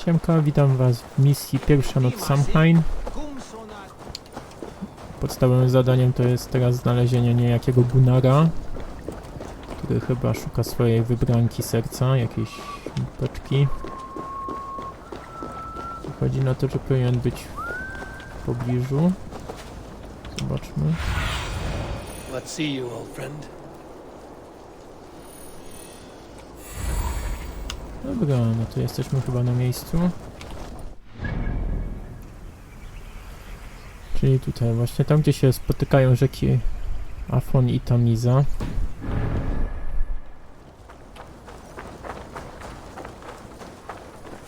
Siemka, witam was w misji Pierwsza noc Samhain. Podstawowym zadaniem to jest teraz znalezienie niejakiego Gunnara, który chyba szuka swojej wybranki serca, jakiejś beczki. Chodzi na to, że powinien być w pobliżu. Zobaczmy. Let's see you, old friend. Dobra, no to jesteśmy chyba na miejscu. Czyli tutaj właśnie, tam gdzie się spotykają rzeki Afon i Tamiza.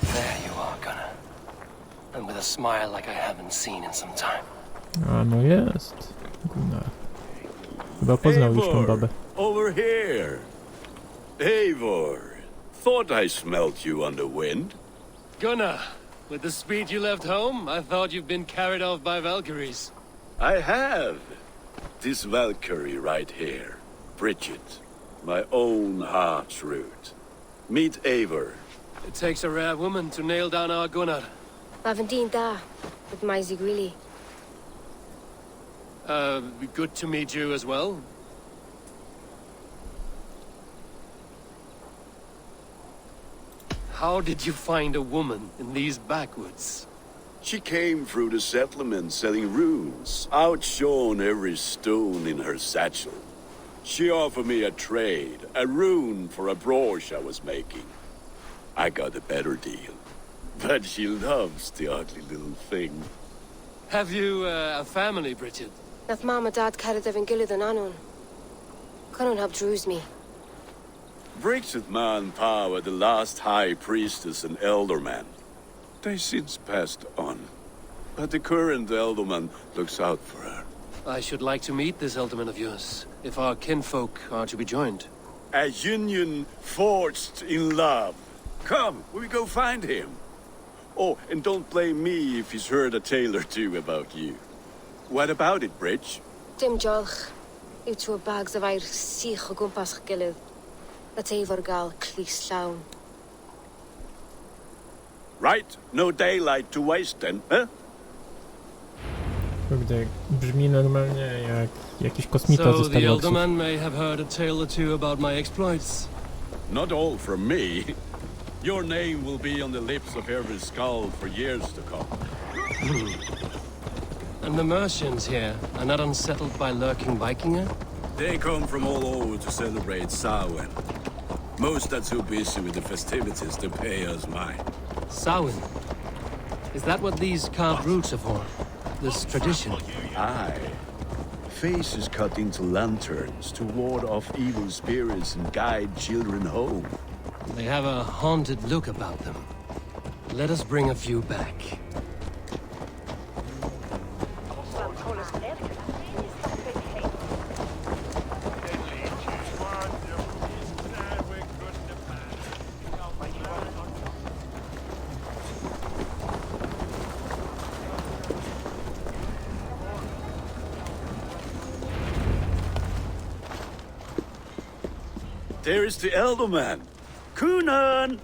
There you are, Gunnar. And with a smile like I haven't seen in some time. A no jest. Gunnar. Chyba poznał już tą babę. Over here. Eivor. Thought I smelt you on the wind. Gunnar, with the speed you left home, I thought you've been carried off by Valkyries. I have. This Valkyrie right here. Bridget. My own heart's root. Meet Eivor. It takes a rare woman to nail down our Gunnar. Lavendine da, with my 𝐳𝐸𝐿. Good to meet you as well. How did you find a woman in these backwoods? She came through the settlement selling runes, outshone every stone in her satchel. She offered me a trade, a rune for a brooch I was making. I got a better deal, but she loves the ugly little thing. Have you a family, Bridget? Nath Mom and Dad carried Evan Gilad and Anon. Couldn't have drews me. Bridget Man-Pa were the last high priestess and elderman. They since passed on, but the current elderman looks out for her. I should like to meet this elderman of yours, if our kinfolk are to be joined. A union forged in love. Come, we go find him. Oh, and don't blame me if he's heard a tale or two about you. What about it, Bridge? Dim Jolch. You two bags of 𝐼𝐥𝐸𝐳𝐸𝐿 gumpas Gilad. That's 𝐸vorgal clís llawn. Right, no daylight to waste then, huh? Kurde, brzmi normalnie jak jakiś kosmita So ze the Star Warsów. elderman may have heard a tale or two about my exploits. Not all from me. Your name will be on the lips of every skull for years to come. And the Mercians here are not unsettled by lurking Vikinger? They come from all over to celebrate Samhain. Most are too busy with the festivities to pay us mind. Samhain? Is that what these carved roots are for? This tradition? Aye. Faces cut into lanterns to ward off evil spirits and guide children home. They have a haunted look about them. Let us bring a few back. There is the elderman. Kunan!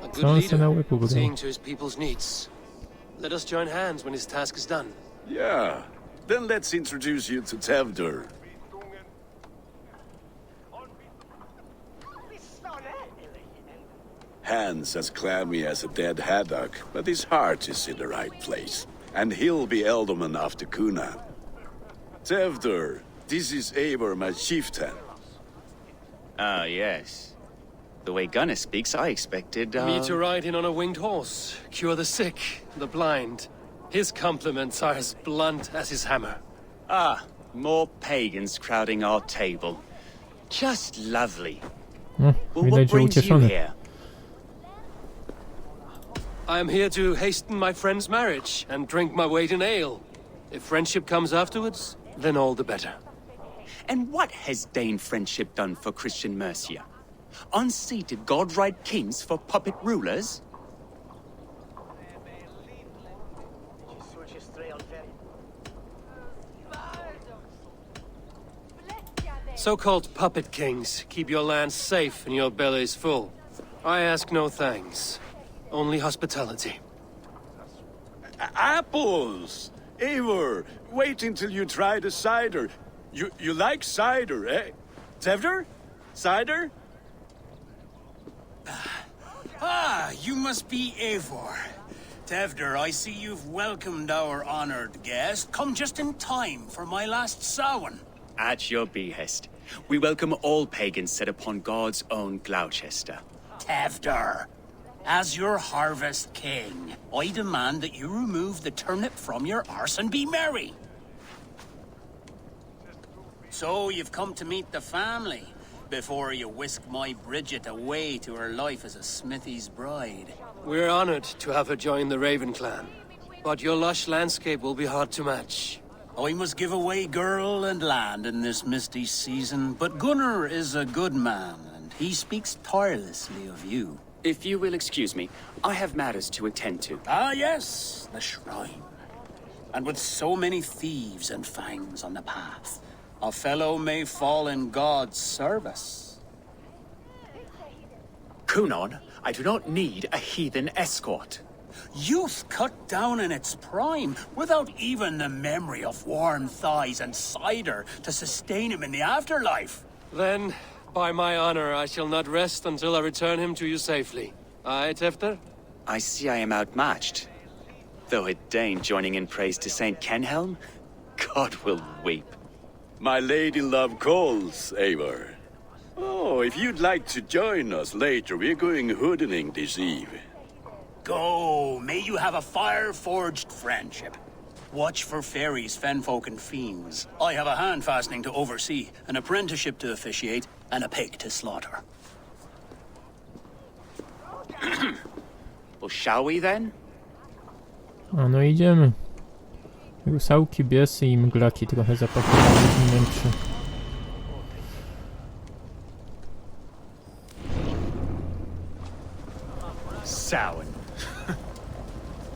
A Co good on se na leader, łyku seeing grał? to his people's needs. Let us join hands when his task is done. Yeah. Then let's introduce you to Tevdur. Hands as clammy as a dead haddock, but his heart is in the right place. And he'll be elderman after Kunan. Tevdur, this is Eivor, my chieftain. Ah, yes. The way Gunnar speaks, I expected, Me to ride in on a winged horse, cure the sick, the blind. His compliments are as blunt as his hammer. Ah, more pagans crowding our table. Just lovely. No, Well, widać, what że brings you ucieszony. here? I am here to hasten my friend's marriage and drink my weight in ale. If friendship comes afterwards, then all the better. And what has Dane friendship done for Christian Mercia? Unseated god-right kings for puppet rulers? so-called puppet kings keep your lands safe and your bellies full. I ask no thanks, only hospitality. Apples! Eivor, wait until you try the cider. You like cider, eh? Tevder? Cider? Ah, you must be Eivor. Tevder, I see you've welcomed our honored guest. Come just in time for my last Samhain. At your behest, we welcome all pagans set upon God's own Glowecestre. Tevder, as your harvest king, I demand that you remove the turnip from your arse and be merry. So you've come to meet the family before you whisk my Bridget away to her life as a smithy's bride. We're honored to have her join the Raven clan, but your lush landscape will be hard to match. I must give away girl and land in this misty season, but Gunnar is a good man, and he speaks tirelessly of you. If you will excuse me, I have matters to attend to. Ah, yes, the shrine. And with so many thieves and fangs on the path, a fellow may fall in God's service. Kunon, I do not need a heathen escort. Youth cut down in its prime, without even the memory of warm thighs and cider to sustain him in the afterlife. Then, by my honor, I shall not rest until I return him to you safely. Aye, Tefter? I see I am outmatched. Though a Dane joining in praise to Saint Kenhelm, God will weep. My lady love calls, Eivor. Oh, if you'd like to join us later, we're going hoodening this eve. Go, may you have a fire-forged friendship. Watch for fairies, fenfolk, and fiends. I have a hand fastening to oversee, an apprenticeship to officiate, and a pig to slaughter. Well, shall we then? A no idziemy. Rusałki, biesy i mglaki trochę zapakowały wnętrze. Samhain.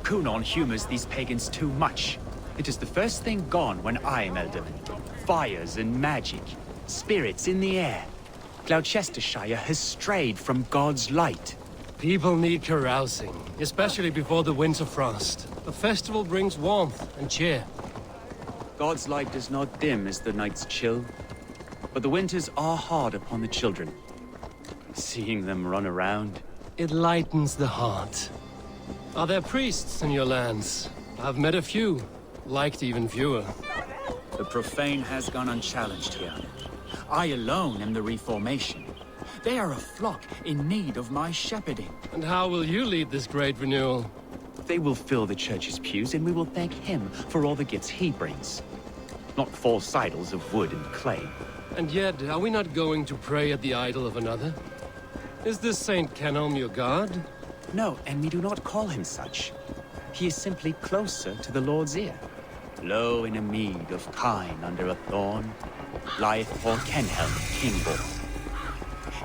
Kunon humors these pagans too much. It is the first thing gone when I am Elderman. Fires and magic, spirits in the air. Gloucestershire has strayed from God's light. People need carousing, especially before the winter frost. A festival brings warmth and cheer. God's light does not dim as the nights chill, but the winters are hard upon the children. Seeing them run around, It lightens the heart. Are there priests in your lands? I've met a few, liked even fewer. The profane has gone unchallenged here. I alone am the reformation. They are a flock in need of my shepherding. And how will you lead this great renewal? they will fill the church's pews, and we will thank him for all the gifts he brings. Not false idols of wood and clay. And yet, are we not going to pray at the idol of another? Is this Saint 𝐸𝐻𝐚 your god? No, and we do not call him such. He is simply closer to the Lord's ear. Low in a mead of kine under a thorn, lieth poor Kenhelm, king-born.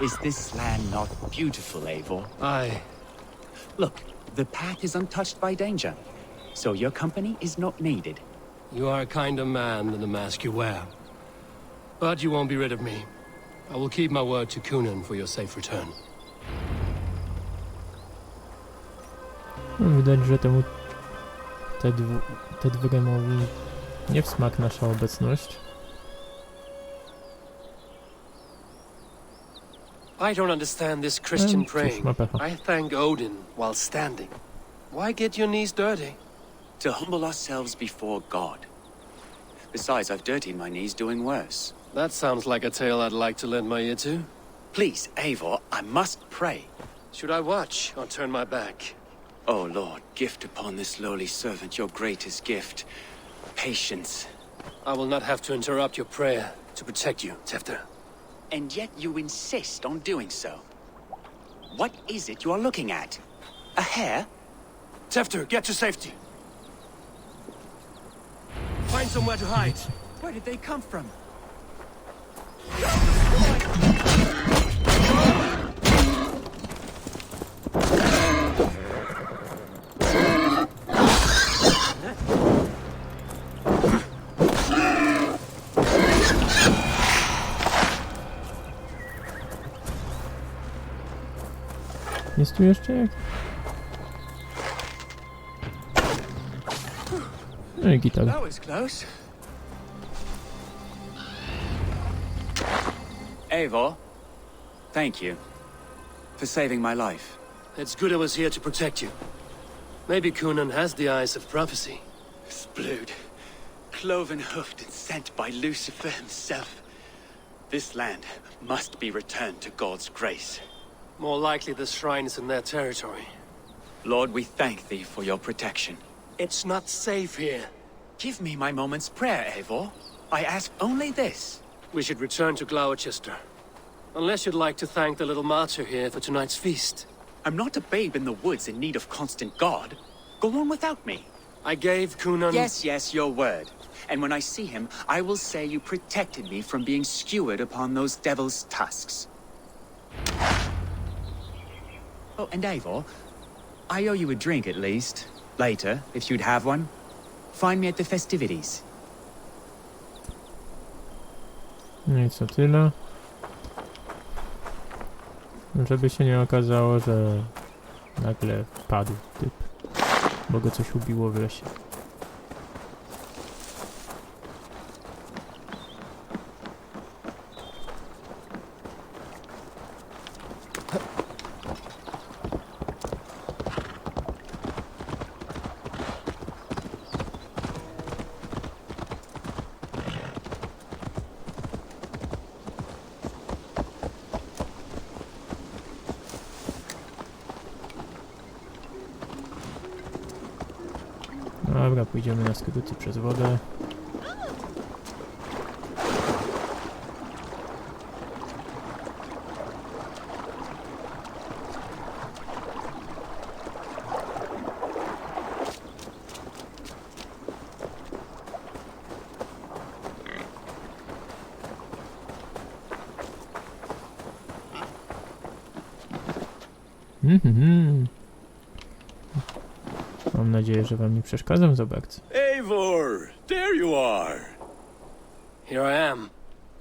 Is this land not beautiful, Eivor? Aye. Look, the path is untouched by danger, so your company is not needed. You are a kinder man than the mask you wear. But you won't be rid of me. I will keep my word to Kunan for your safe return. No, widać, że temu Tedwremowi nie w smak nasza obecność. I don't understand this Christian Cóż, praying. ma pecha. I thank Odin while standing. Why get your knees dirty? To humble ourselves before God. Besides, I've dirtied my knees doing worse. That sounds like a tale I'd like to lend my ear to. Please, Eivor, I must pray. Should I watch or turn my back? Oh Lord, gift upon this lowly servant your greatest gift. Patience. I will not have to interrupt your prayer to protect you, Tefter. And yet you insist on doing so. What is it you are looking at? A hare? Tefter, get to safety. Find somewhere to hide. Where did they come from? Jest tu jeszcze jak? No i gitar. That was close. Eivor, thank you for saving my life. It's good I was here to protect you. Maybe Conan has the eyes of prophecy. Splood, cloven-hoofed and sent by Lucifer himself. This land must be returned to God's grace. More likely the shrine is in their territory. Lord, we thank thee for your protection. It's not safe here. Give me my moment's prayer, Eivor. I ask only this. We should return to Glowecestre. Unless you'd like to thank the little martyr here for tonight's feast. I'm not a babe in the woods in need of constant guard. Go on without me. I gave Conan... Yes, your word. And when I see him, I will say you protected me from being skewered upon those devil's tusks. Oh, and Eivor, I owe you a drink at least. Later, if you'd have one. Find me at the festivities. No i co, tyle? Żeby się nie okazało, że nagle padł typ, bo go coś ubiło w lesie. Dobra, pójdziemy na skróty przez wodę. Mam nadzieję, że wam nie przeszkadzam za bardzo. Eivor, there you are. Here I am.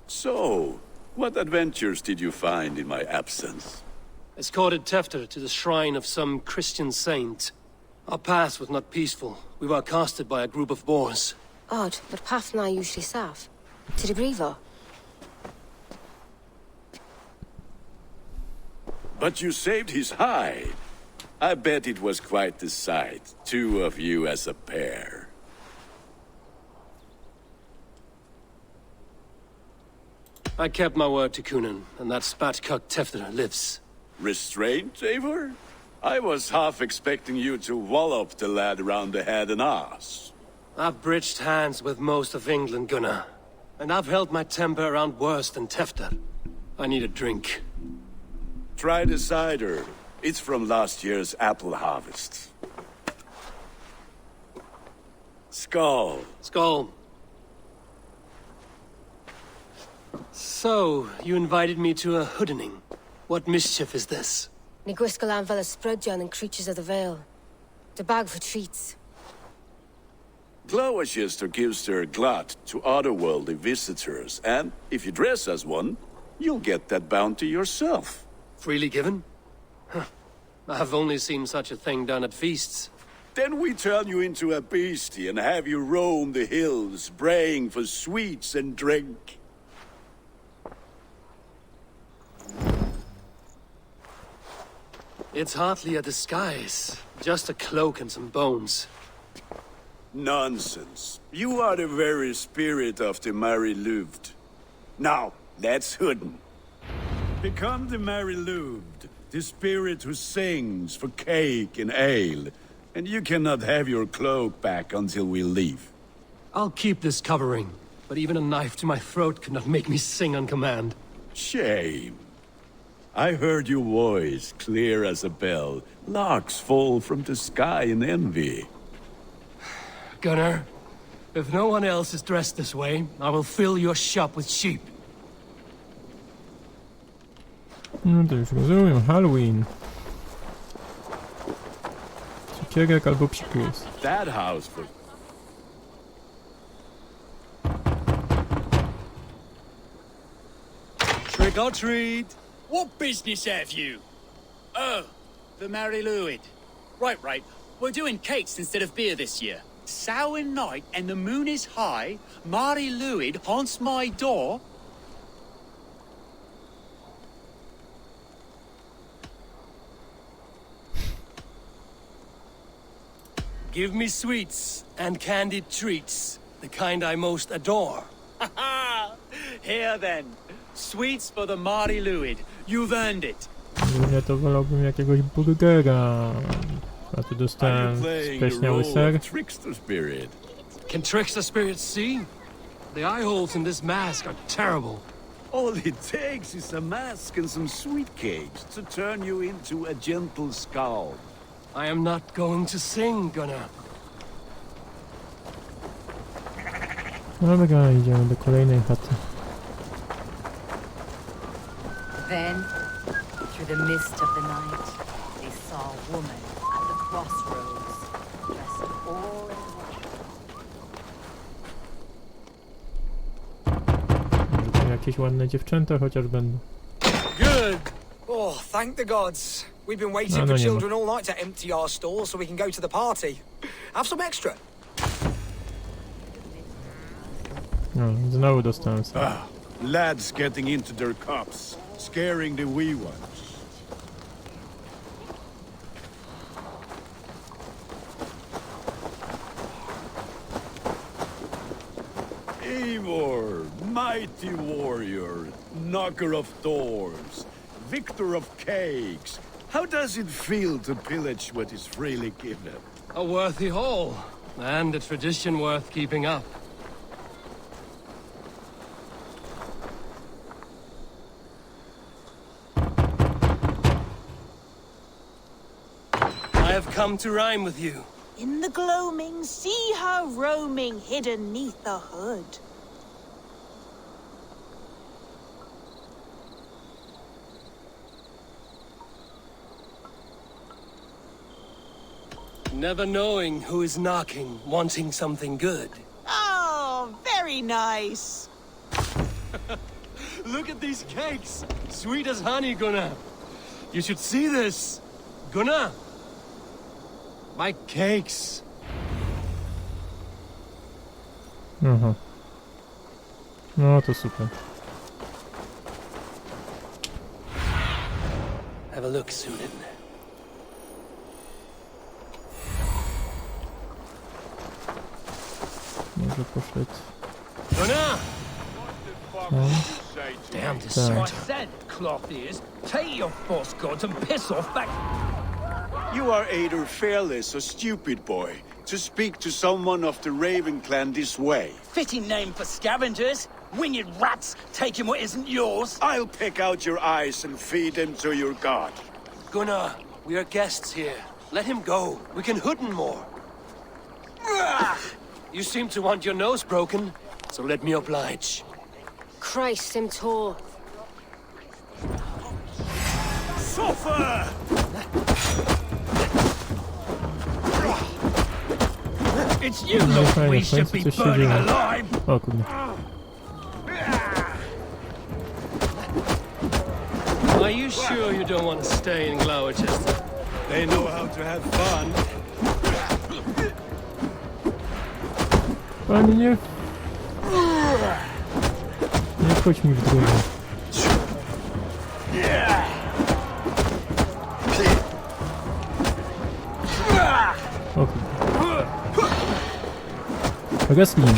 So, what adventures did you find in my absence? Escorted Tefter to the shrine of some Christian saint. Our path was not peaceful. We were accosted by a group of boars. Odd, but path na usually safe. To the brievo. But you saved his hide. I bet it was quite the sight, two of you as a pair. I kept my word to Conan, and that spatcock Tefter lives. Restraint, Eivor? I was half expecting you to wallop the lad around the head and ass. I've bridged hands with most of England, Gunnar. And I've held my temper around worse than Tefter. I need a drink. Try the cider. It's from last year's apple harvest. Skull. Skull. So, you invited me to a hoodening. What mischief is this? Ni gwisgal an fel ysbrydion and creatures of the Vale. The bag for treats. Glowecestre gives their glut to otherworldly visitors, and if you dress as one, you'll get that bounty yourself. Freely given? Huh. I've only seen such a thing done at feasts. Then we turn you into a beastie and have you roam the hills, braying for sweets and drink. It's hardly a disguise. Just a cloak and some bones. Nonsense. You are the very spirit of the Mari-Luved. Now, let's hooden. Become the Mari-Luved, the spirit who sings for cake and ale, and you cannot have your cloak back until we leave. I'll keep this covering, but even a knife to my throat could not make me sing on command. Shame. I heard your voice clear as a bell. Larks fall from the sky in envy. Gunnar, if no one else is dressed this way, I will fill your shop with sheep. No to już rozumiem, Halloween. Cukierek albo psikus. That house for... Trick or treat! What business have you? Oh, The 𝐸 Right. We're doing cakes instead of beer this year. Samhain night and the moon is high. 𝐸 haunts my door. Give me sweets and candied treats, the kind I most adore. Here then. Sweets for the 𝐸. You've earned it. Głównie to wolałbym jakiegoś burgera. A tu Are dostałem you playing the spleśniały role ser. of trickster spirit? Can trickster spirits see? The eye holes in this mask are terrible. All it takes is a mask and some sweet cakes to turn you into a gentle skull. I am not going to sing, Gunnar. Dobra, idziemy do kolejnej chaty. Then, through the mist of the night, they saw a woman at the crossroads, dressed all in white. Może tu jakieś ładne dziewczęta chociaż będą. Good! Oh, thank the gods. We've been waiting No, for nie ma. children all night to empty our stores so we can go to the party. Have some extra. No, znowu dostałem ser. Lads getting into their cups, scaring the wee ones. Eivor, mighty warrior, knocker of doors, victor of cakes. How does it feel to pillage what is freely given? A worthy haul, and a tradition worth keeping up. I have come to rhyme with you. In the gloaming, see her roaming hidden neath the hood. Never knowing who is knocking, wanting something good. Oh, very nice. Look at these cakes! Sweet as honey, Gunnar. You should see this. Gunnar! My cakes. Aha. No to super. Have a look, Sunan. Może poszedł. Gunnar! No. Damn this Tak. sword. said, cloth ears, take your false gods and piss off back. You are either fearless or stupid, boy, to speak to someone of the Raven clan this way. Fitting name for scavengers. Winged rats taking what isn't yours. I'll pick out your eyes and feed them to your god. Gunnar, we are guests here. Let him go. We can hooten more. You seem to want your nose broken, so let me oblige. Christ him tall. Suffer! It's you No lot fajnie, we w should końcu be coś się burning dzieje. alive. O kurde. Are you sure you don't want to stay in Glowecestre? They know how to have fun. Panie, nie... Nie wchodź mi w drogę. O kurde. Wrestling.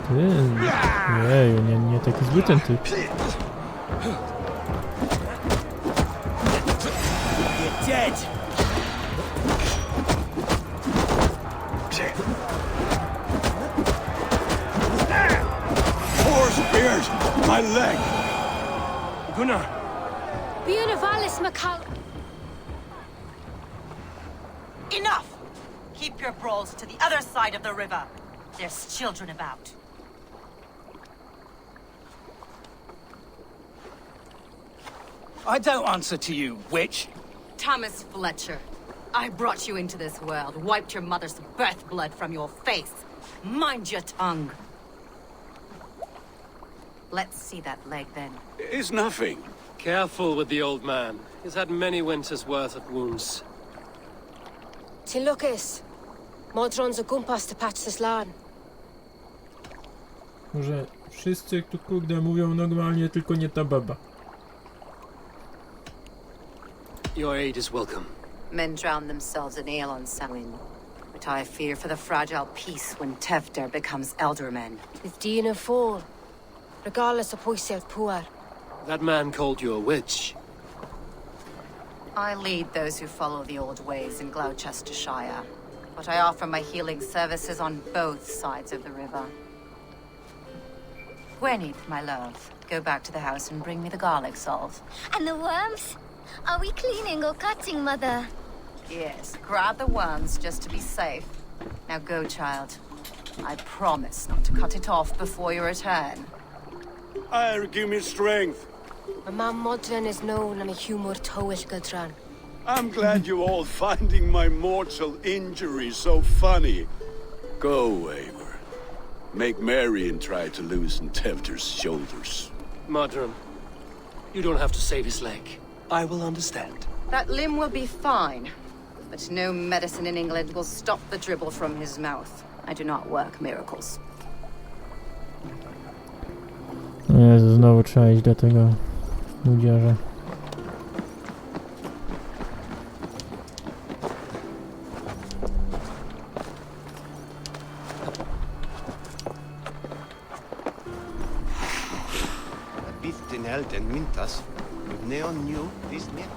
Ty... Jeju, nie taki zły ten typ. You're dead. Four spears! My leg! Gunnar! Buenavalis Macal. Enough! Keep your brawls to the other side of the river. There's children about. I don't answer to you, witch. Thomas Fletcher, I brought you into this world, wiped your mother's birth blood from your face. Mind your tongue. Let's see that leg then. It's nothing. Careful with the old man. He's had many winters' worth of wounds. Till Lucas. Modron's a gumpas to patch this land. Może wszyscy tu kurde mówią normalnie, tylko nie ta baba. Your aid is welcome. Men drown themselves in ale on Samhain, but I fear for the fragile peace when Tewdwr becomes eldermen. With Dean and Fall. Regardless of Poiset Puar. That man called you a witch. I lead those who follow the old ways in Glowecestrescire, but I offer my healing services on both sides of the river. Gwenith, my love, go back to the house and bring me the garlic salt. And the worms? Are we cleaning or cutting, Mother? Yes, grab the worms just to be safe. Now go, child. I promise not to cut it off before you return. Give me strength. My mam Modron is known am a humor towish Gudran. I'm glad you all finding my mortal injury so funny. Go, Eivor. Make merry and try to loosen Tewdwr's shoulders. Modron, you don't have to save his leg. I will understand. That limb will be fine, but no medicine in England will stop the dribble from his mouth. I do not work miracles. Jezu, znowu trzeba iść do tego ludziarza. Den helden myntas, neon new this net.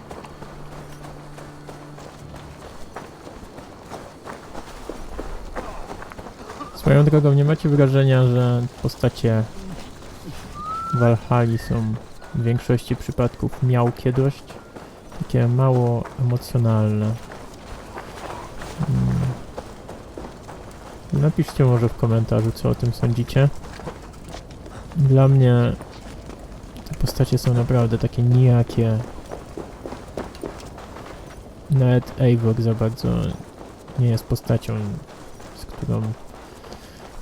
Swoją drogą, nie macie wrażenia, że postacie Valhalli są w większości przypadków miałkie dość? Takie mało emocjonalne. Napiszcie może w komentarzu, co o tym sądzicie. Dla mnie te postacie są naprawdę takie nijakie. Nawet Eivor za bardzo nie jest postacią, z którą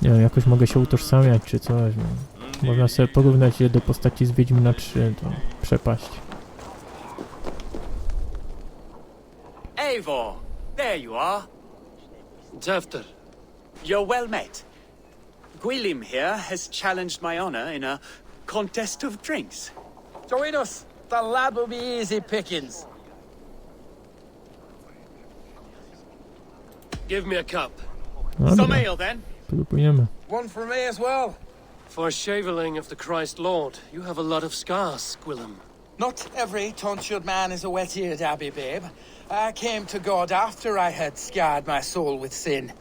nie wiem, jakoś mogę się utożsamiać czy coś. No. Można sobie porównać je do postaci z Wiedźmina 3, to przepaść. Eivor, there you are. Tewdwr. You're well met. Gwilym here has challenged my honor in a contest of drinks. Join us. The lad will be easy pickings. Give me a cup. No, Some ale then. próbujemy. One for me as well. For shaveling of the Christ Lord, you have a lot of scars, Gwilym. Not every tonsured man is a wet-eared Abbey, babe. I came to God after I had scarred my soul with sin.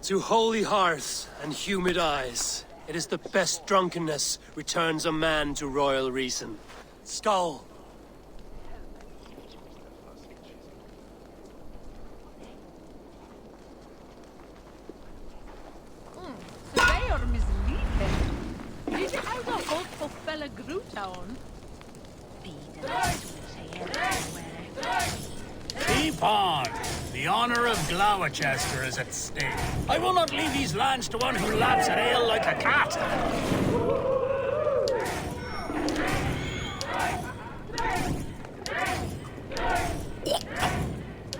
To holy hearths and humid eyes, it is the best drunkenness returns a man to royal reason. Skull. Keep on. The honor of Glowecestre is at stake. I will not leave these lands to one who laps at ale like a cat.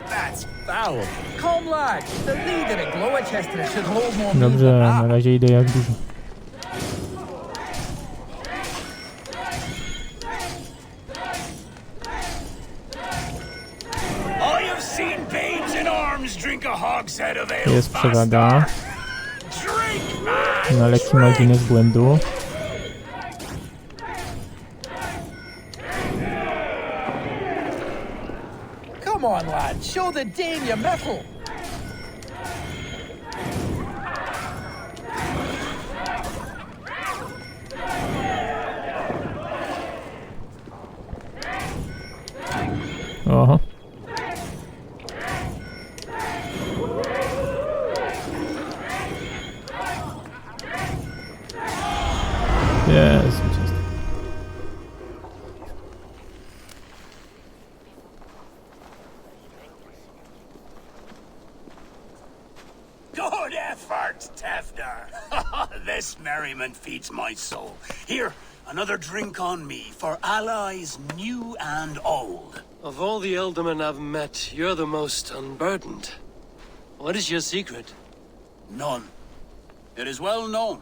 That's foul. Come, lad. The leader at Glowecestre should hold more meat Dobrze, than na that. razie idę jak dużo. I have seen babes in arms drink a hogshead of ale Jest przewaga Drink, man! na lekki margines błędu. Come on, lad. Show the Dane your mettle. Oho. Jest zwycięstwo. Good effort, Tewdwr. This merry merriment feeds my soul. Here, another drink on me for allies new and old. Of all the ealdormen I've met, you're the most unburdened. What is your secret? None. It is well known.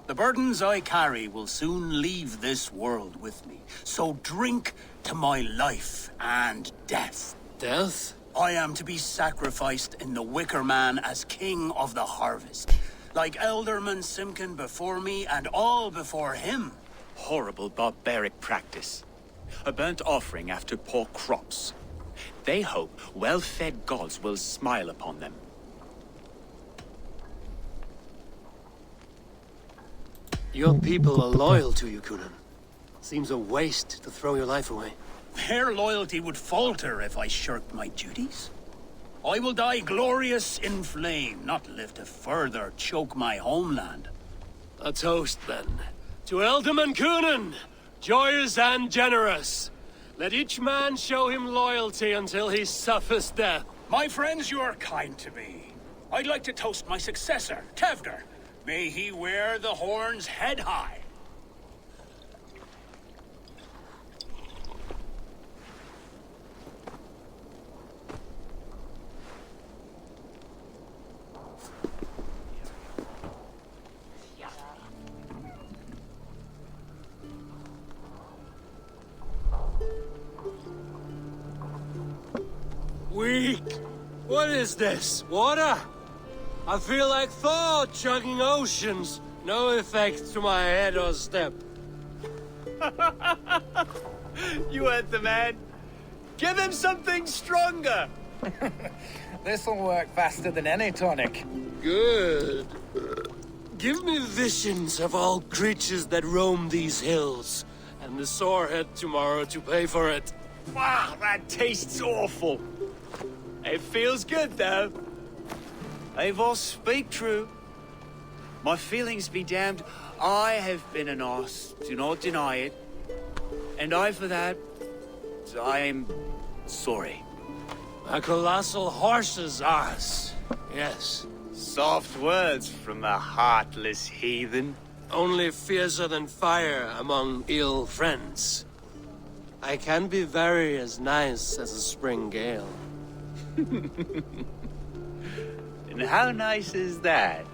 The burdens I carry will soon leave this world with me. So drink to my life and death. Death? I am to be sacrificed in the Wicker Man as king of the harvest. Like Ealdorman Simkin before me and all before him. Horrible barbaric practice. A burnt offering after poor crops. They hope well-fed gods will smile upon them. Your people are loyal to you, Conan. Seems a waste to throw your life away. Their loyalty would falter if I shirked my duties. I will die glorious in flame, not live to further choke my homeland. A toast, then. To Ealdorman Conan, joyous and generous. Let each man show him loyalty until he suffers death. My friends, you are kind to me. I'd like to toast my successor, Tevgar. May he wear the horns head high. Weak! What is this? Water? I feel like Thor chugging oceans. No effect to my head or step. You heard the man. Give him something stronger. This'll work faster than any tonic. Good. Give me visions of all creatures that roam these hills, and the sorehead tomorrow to pay for it. Wow, that tastes awful. It feels good, though. Eivor, speak true. My feelings be damned. I have been an arse, do not deny it. And I for that, I am sorry. A colossal horse's arse. Yes. Soft words from a heartless heathen. Only fiercer than fire among ill friends. I can be very as nice as a spring gale. And how nice is that?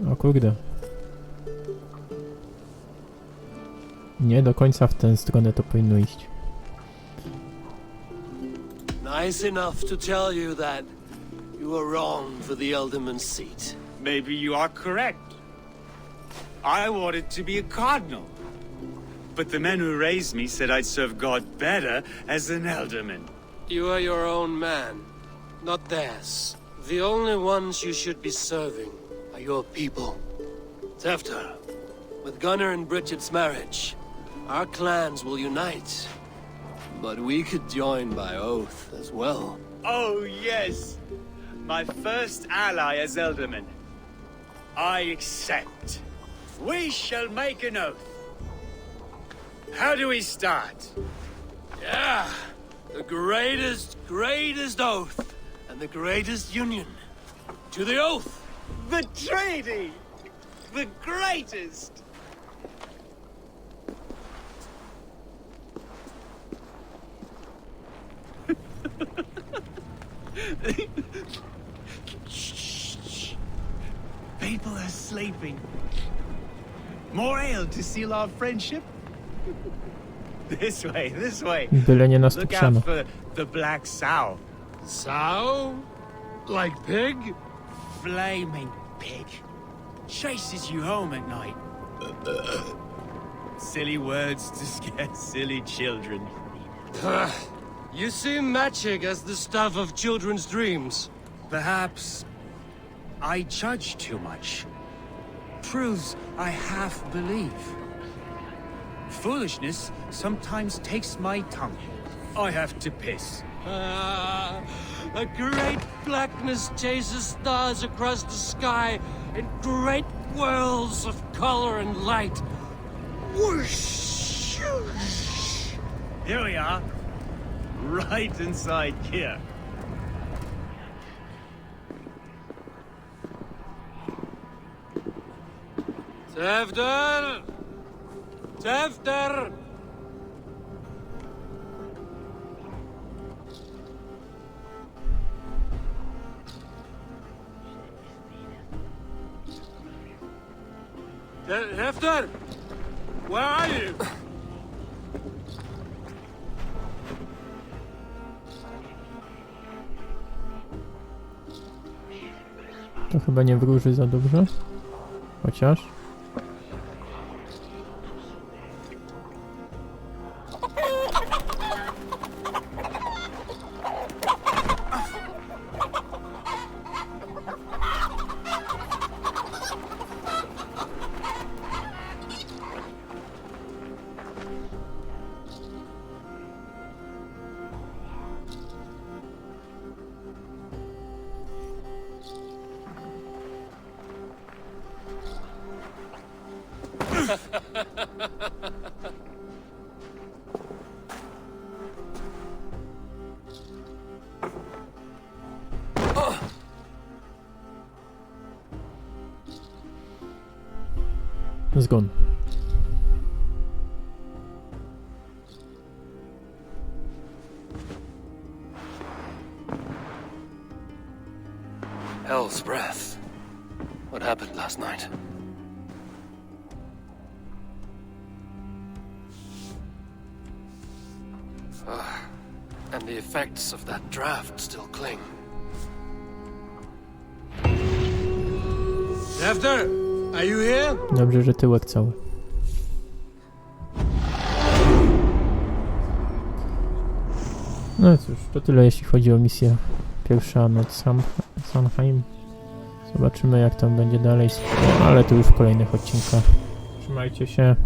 O kurde. Nie do końca w tę stronę to powinno iść. Nice enough to tell you that you were wrong for the Ealdorman's seat. Maybe you are correct. I wanted to be a cardinal. But the men who raised me said I'd serve God better as an ealdorman. You are your own man, not theirs. The only ones you should be serving are your people. Tefter, with Gunnara and Bridget's marriage, our clans will unite. But we could join by oath as well. Oh, yes. My first ally as ealdorman. I accept. We shall make an oath. How do we start? Yeah, the greatest oath, and the greatest union. To the oath! The treaty! The greatest! Shh. People are sleeping. More ale to seal our friendship? This way, this way. Byle nie Look nastupsiano. out for the black sow. Sow? Like pig? Flaming pig. Chases you home at night. Silly words to scare silly children. You see magic as the stuff of children's dreams. Perhaps I judge too much. Truths I half believe. Foolishness sometimes takes my tongue. I have to piss. A great blackness chases stars across the sky in great whirls of color and light. Whoosh! Here we are. Right inside here. Tefter! Tefter! Tefter! Where are you? To chyba nie wróży za dobrze. Chociaż. Zgon. Hell's breath. What happened last night? And the effects of that draft still cling. Tefter, are you here? Dobrze, że tyłek cały. No cóż, to tyle jeśli chodzi o misję Pierwsza noc Samhain. Zobaczymy jak tam będzie dalej, ale to już w kolejnych odcinkach. Trzymajcie się.